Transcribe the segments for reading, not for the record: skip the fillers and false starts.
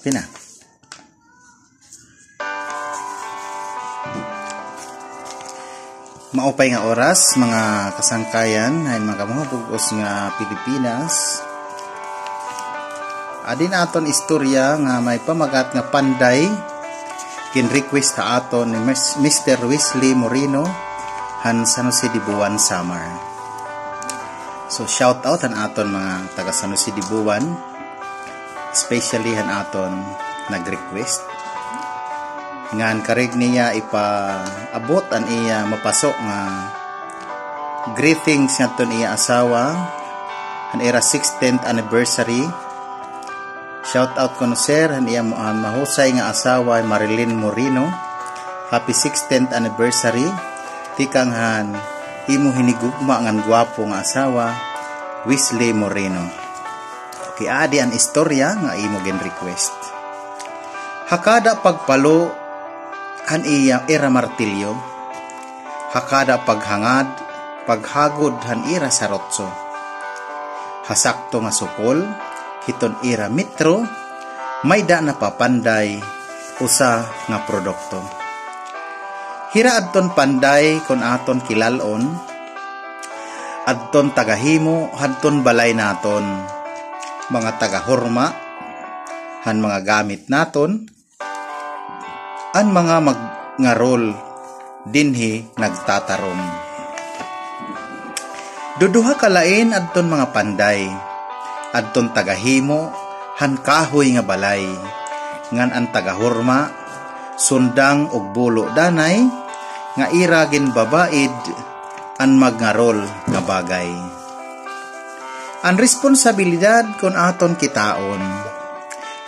Pina. Maupay nga oras mga kasangkayan ay mga bugos nga Pilipinas. Adin aton istorya nga may pamagat nga panday kin request ta aton ni Mr. Wesley Moreno han San Jose de Buwan Samar. So shout out han aton mga taga San Jose de Buwan, especially han aton nag-request ngan karig niya ipaabot an iya mapasok nga greetings naton iya asawa han era 16th anniversary. Shout out kono sir han iya mahusay nga asawa Marilyn Moreno, happy 16th anniversary. Tikang han imo hinigugma ngan gwapo nga asawa Wesley Moreno. Okay, adi an istorya nga imo gen request. Hakada pagpalo han iya era martilyo, hakada paghangad paghagod han ira sarotso, hasakto nga sukol hiton ira mitro may da napapanday usa nga produkto. Hira adton panday kon aton kilalon, adton tagahimo hadton balay naton, mga tagahorma han mga gamit naton, an mga magngarol dinhi nagtatarom. Duduha kalain adton mga panday, adton tagahimo han kahoy nga balay, ngan ang tagahorma sundang og bulo danay nga iragin babaid an magngarol nga bagay. Ang responsibilidad kon aton kitaon,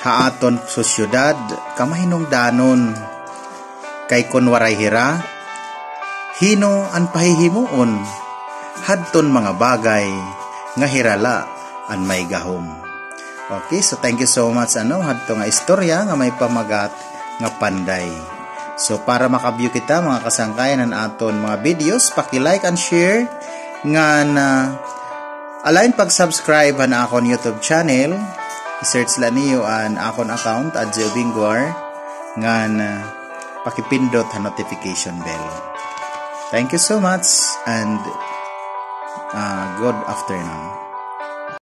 haaton sosyudad kamahinungdanon, kay kon waray hira hino an pahihimuon hadton mga bagay nga hirala an may gahom. Okay, so thank you so much hadto nga istorya nga may pamagat nga panday. So para makabview kita mga kasangkayan ng aton mga videos, paki-like and share ngan alain pag-subscribe han akon YouTube channel. I-search la niyo an akon account at Jobingguar ngan pakipindot han notification bell. Thank you so much and good afternoon.